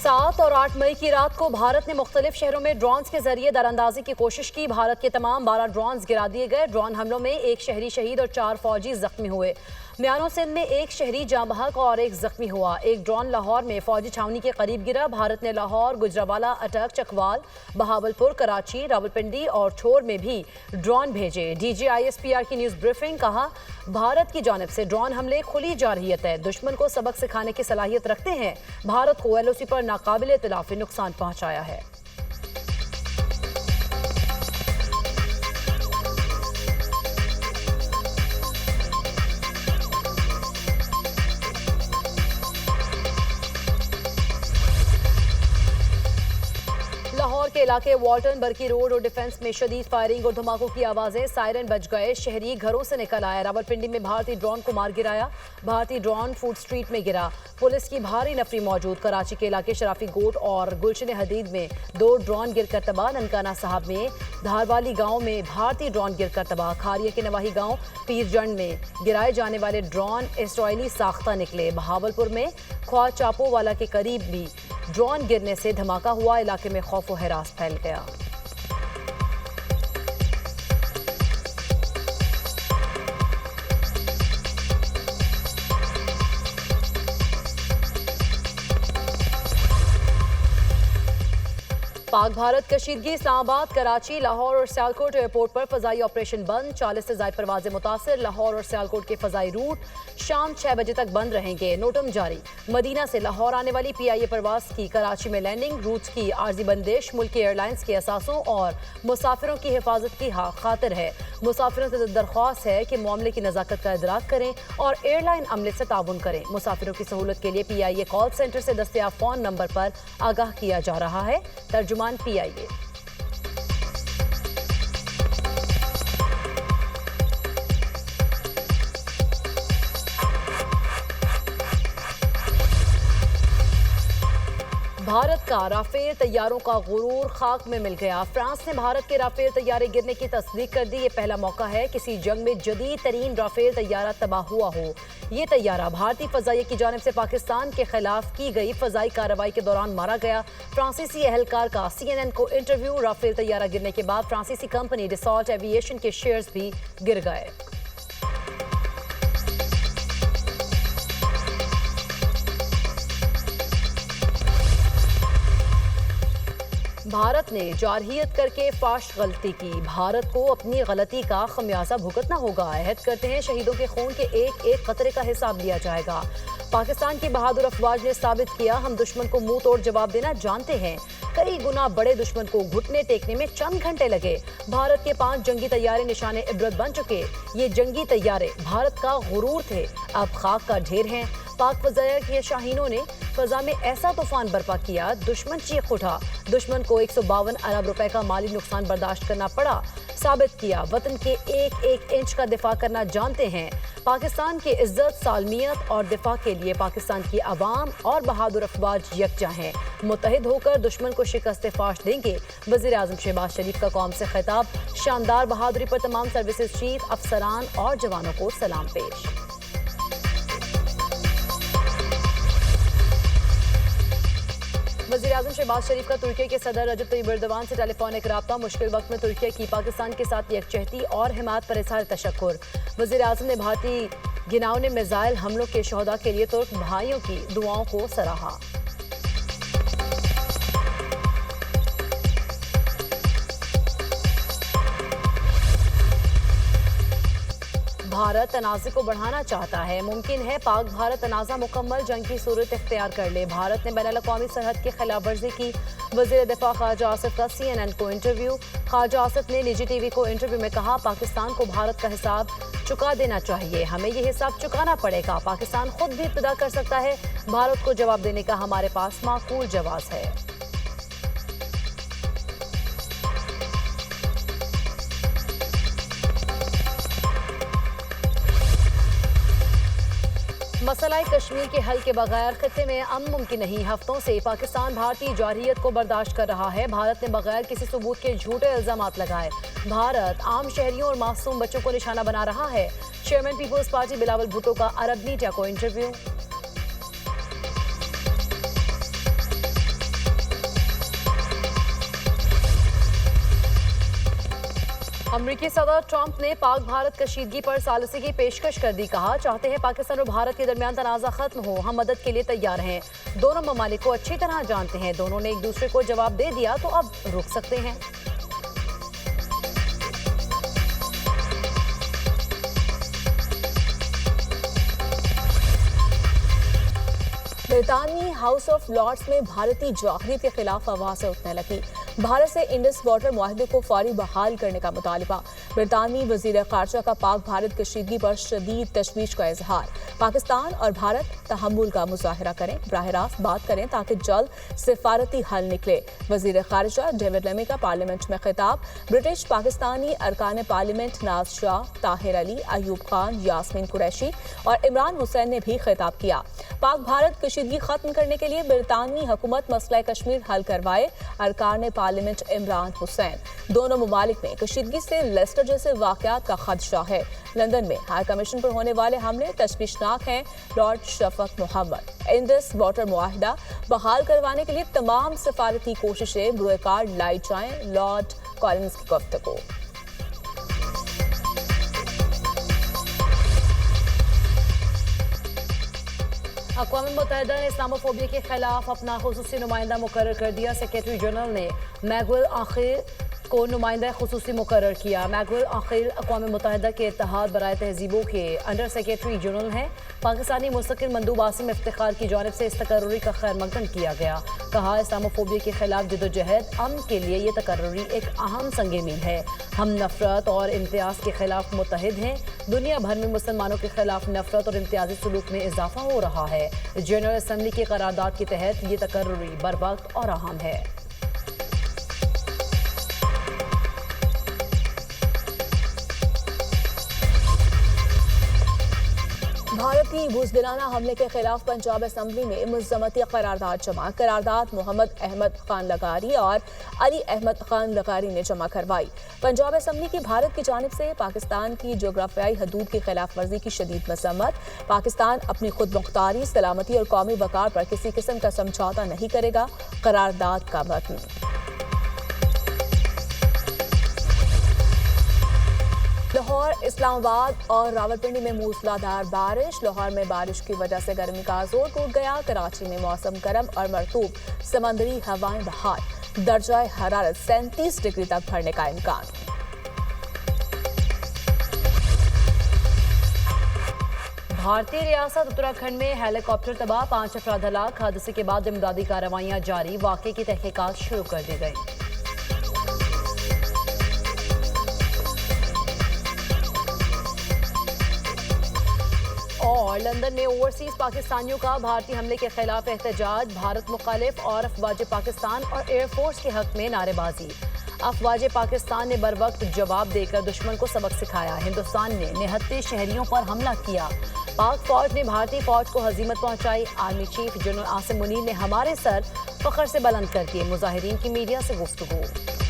7 और 8 मई की रात को भारत ने मुख्तलिफ शहरों में ड्रोन्स के जरिए दरअंदाजी की कोशिश की। भारत के तमाम 12 ड्रोन्स गिरा दिए गए। ड्रोन हमलों में एक शहरी शहीद और 4 फौजी जख्मी हुए। म्यानो सिंध में एक शहरी जाँ बहक और एक जख्मी हुआ। एक ड्रोन लाहौर में फौजी छावनी के करीब गिरा। भारत ने लाहौर, गुजरावाला, अटक, चकवाल, बहावलपुर, कराची, रावलपिंडी और छोर में भी ड्रोन भेजे। DGISPR की न्यूज़ ब्रीफिंग। कहा, भारत की जानिब से ड्रोन हमले खुली जारहियत है, दुश्मन को सबक सिखाने की सलाहियत रखते हैं। भारत को LOC पर नाकाबिल इतलाफी नुकसान पहुंचाया है। लाहौर के इलाके वाल्टन, बरकी रोड और डिफेंस में शदीद फायरिंग और धमाकों की आवाजें। सायरन बज गए, शहरी घरों से निकल आए। रावलपिंडी में भारतीय ड्रोन को मार गिराया। भारतीय ड्रोन फूड स्ट्रीट में गिरा। पुलिस की भारी नफरी मौजूद। कराची के इलाके शराफी गोट और गुलशन हदीद में 2 ड्रोन गिरकर तबाह। ननकाना साहब में धारवाली गांव में भारतीय ड्रोन गिरकर तबाह। खारिया के नवाही गांव पीरजंड में गिराए जाने वाले ड्रोन इसराइली साख्ता निकले। बहावलपुर में ख्वा चापोवाला के करीब भी ड्रोन गिरने से धमाका हुआ। इलाके में खौफ व हरास फैल गया। पाक भारत कशीदगी। इस्लामाबाद, कराची, लाहौर और सियालकोट एयरपोर्ट पर फजाई ऑपरेशन बंद। 40 से ज़ायद परवाजें मुतासिर। लाहौर और सियालकोट के फजाई रूट शाम 6 बजे तक बंद रहेंगे। नोटम जारी। मदीना से लाहौर आने वाली PIA परवाज की कराची में लैंडिंग। रूट्स की आर्जी बंदिश मुल्की एयरलाइंस के असासों और मुसाफिरों की हिफाजत की खातिर है। मुसाफिरों से दरख्वास्त है कि मामले की नज़ाकत का इदराक करें और एयरलाइन अमले से ताउन करें। मुसाफिरों की सहूलत के लिए PIA कॉल सेंटर से दस्तयाब फ़ोन नंबर पर आगाह किया जा रहा है। तर्जुमान PIA। भारत का राफेल तैयारों का गुरूर खाक में मिल गया। फ्रांस ने भारत के राफेल तैयारे गिरने की तस्दीक कर दी। ये पहला मौका है किसी जंग में जदीद तरीन राफेल तैयारा तबाह हुआ हो। ये तैयारा भारतीय फजाइया की जानिब से पाकिस्तान के खिलाफ की गई फजाई कार्रवाई के दौरान मारा गया। फ्रांसीसी एहलकार का CNN को इंटरव्यू। राफेल तैयारा गिरने के बाद फ्रांसीसी कंपनी डसॉल्ट एविएशन के शेयर्स भी गिर गए। भारत ने जारहियत करके फाश गलती की। भारत को अपनी गलती का खमियाजा भुगतना होगा। अहद करते हैं शहीदों के खून के एक एक कतरे का हिसाब लिया जाएगा। पाकिस्तान की बहादुर अफवाज ने साबित किया, हम दुश्मन को मुंह तोड़ जवाब देना जानते हैं। कई गुना बड़े दुश्मन को घुटने टेकने में चंद घंटे लगे। भारत के 5 जंगी तैयारे निशाने इबरत बन चुके। ये जंगी तैयारे भारत का गुरूर थे, अब खाक का ढेर हैं। पाक फजाइया के शाहीनों ने फजा में ऐसा तूफान बर्पा किया, दुश्मन चीख उठा। दुश्मन को 152 अरब रुपए का माली नुकसान बर्दाश्त करना पड़ा। साबित किया, वतन के एक एक इंच का दिफा करना जानते हैं। पाकिस्तान की इज्जत, सालमियत और दिफा के लिए पाकिस्तान की आवाम और बहादुर अफवाज यकजा हैं। मुत्तहिद होकर दुश्मन को शिकस्त फाश देंगे। वज़ीर आज़म शहबाज शरीफ का कौम से खिताब। शानदार बहादुरी पर तमाम सर्विसेज चीफ, अफसरान और जवानों को सलाम पेश। वज़ीर आज़म शहबाज शरीफ का तुर्की के सदर रजब तय्यिब एर्दोगान से टेलीफोनिक राब्ता। मुश्किल वक्त में तुर्की की पाकिस्तान के साथ यकजहती और हिमायत पर इज़हार तशक्कुर। वज़ीर आज़म ने भारतीय घिनौने मिसाइल हमलों के शहदा के लिए तुर्क भाइयों की दुआओं को सराहा। भारत तनाज़े को बढ़ाना चाहता है। मुमकिन है पाक भारत तनाज़ा मुकम्मल जंग की सूरत इख्तियार कर ले। भारत ने बैनुल-अक़वामी सरहद की खिलाफ वर्जी की। वज़ीर दिफा ख्वाजा आसिफ का CNN को इंटरव्यू। ख्वाजा आसिफ ने निजी TV को इंटरव्यू में कहा, पाकिस्तान को भारत का हिसाब चुका देना चाहिए। हमें ये हिसाब चुकाना पड़ेगा। पाकिस्तान खुद भी इब्तिदा कर सकता है। भारत को जवाब देने का हमारे पास माकूल जवाब है। मसला कश्मीर के हल के बगैर खित्ते में अमन मुमकिन नहीं। हफ्तों से पाकिस्तान भारतीय जारहियत को बर्दाश्त कर रहा है। भारत ने बगैर किसी सबूत के झूठे इल्जामात लगाए। भारत आम शहरियों और मासूम बच्चों को निशाना बना रहा है। Chairman Peoples Party Bilawal Bhutto का अरब मीडिया को इंटरव्यू। अमरीकी सदर ट्रंप ने पाक भारत कशीदगी पर सालिसी की पेशकश कर दी। कहा, चाहते हैं पाकिस्तान और भारत के दरमियान तनाज़ा खत्म हो, हम मदद के लिए तैयार हैं। दोनों ममालिक को अच्छी तरह जानते हैं, दोनों ने एक दूसरे को जवाब दे दिया तो अब रुक सकते हैं। ब्रितानी हाउस ऑफ लॉर्ड्स में भारतीय जौहरियत के खिलाफ आवाज़ें उठने लगी। भारत से इंडस वाटर मुआहदे को फौरी बहाल करने का मुतालबा। ब्रितानी वजीर खारजा का पाक भारत कशीदगी पर शदीद तशवीश का इजहार। पाकिस्तान और भारत तहम्मुल का मुजाहरा करें, बराह रास्त बात करें ताकि जल्द सिफारती हल निकले। वजीर खारजा डेविड लेमी का पार्लियामेंट में खिताब। ब्रिटिश पाकिस्तानी अरकान पार्लियामेंट नाज शाह, ताहिर अली, अयूब खान, यास्मीन कुरैशी और इमरान हुसैन ने भी खिताब किया। पाक भारत कशीदगी खत्म करने के लिए ब्रितानी हुकूमत मसला कश्मीर हल करवाए, अरकान पार्लियामेंट इमरान हुसैन। दोनों ममालिक में कशीदगी से लेस्टर जैसे वाकयात का खदशा है। लंदन में हाई कमीशन पर होने वाले हमले तशवीशनाक हैं। लॉर्ड शफक मोहम्मद। इंडस वाटर मुआहदा बहाल करवाने के लिए तमाम सफारती कोशिशें बुरेकार लाई जाएं, लॉर्ड कॉलिंस की गुफ्तगू। अक़वाम मुत्तहिदा ने इस्लामोफोबिया के खिलाफ अपना खुसूसी नुमाइंदा मुकर्रर कर दिया। सेक्रेटरी जनरल ने मैगुल आखिर को नुमाइंदा खुसूसी मुकर्रर किया। मैगुल आखिर अक़वाम मुत्तहिदा के इत्तेहाद बराए तहजीबों के अंडर सेक्रेटरी जनरल हैं। पाकिस्तानी मुस्तकिल मंदूब आसिम इफ्तिखार की जानिब से इस तकर्रुरी का खैर मकदम किया गया। कहा, इस्लामोफोबिया के खिलाफ जदोजहद अमन के लिए ये तकर्रुरी एक अहम संग मील है। हम नफरत और इम्तियाज़ के खिलाफ मुत्तहिद हैं। दुनिया भर में मुसलमानों के खिलाफ नफरत और इम्तियाजी सलूक में इजाफा हो रहा है। जनरल असम्बली की करारदाद के तहत ये तकर्रुरी बरवक्त और अहम है। भारतीय बुज़दिलाना हमले के खिलाफ पंजाब असम्बली में मुज़म्मती करारदाद जमा। करारदाद मोहम्मद अहमद खान लगारी और अली अहमद खान लगारी ने जमा करवाई। पंजाब असम्बली की भारत की जानिब से पाकिस्तान की जोग्राफियाई हदूद की खिलाफ वर्जी की शदीद मजम्मत। पाकिस्तान अपनी खुद मुख्तारी, सलामती और कौमी वक़ार पर किसी किस्म का समझौता नहीं करेगा। करारदाद का मतन। लाहौर, इस्लामाबाद और रावलपिंडी में मूसलाधार बारिश। लाहौर में बारिश की वजह से गर्मी का जोर टूट गया। कराची में मौसम गर्म और मरतूब, समंदरी हवाएं बहार। दर्जा हरारत 37 डिग्री तक बढ़ने का इम्कान। भारतीय रियासत उत्तराखंड में हेलीकॉप्टर तबाह, 5 अफराद हलाक। हादसे के बाद इमदादी कार्रवाइयां जारी, वाक़े की तहकीकात शुरू कर दी गई। और लंदन में ओवरसीज पाकिस्तानियों का भारतीय हमले के खिलाफ एहतजाज। भारत मुखालिफ और अफवाज पाकिस्तान और एयरफोर्स के हक में नारेबाजी। अफवाज पाकिस्तान ने बरवक्त जवाब देकर दुश्मन को सबक सिखाया। हिंदुस्तान ने निहत्ते शहरियों पर हमला किया। पाक फौज ने भारतीय फौज को हजीमत पहुंचाई। Army chief general Asim Munir ने हमारे सर फख्र से बुलंद कर दिए। मुजाहिरीन की मीडिया से गुफ्तगू।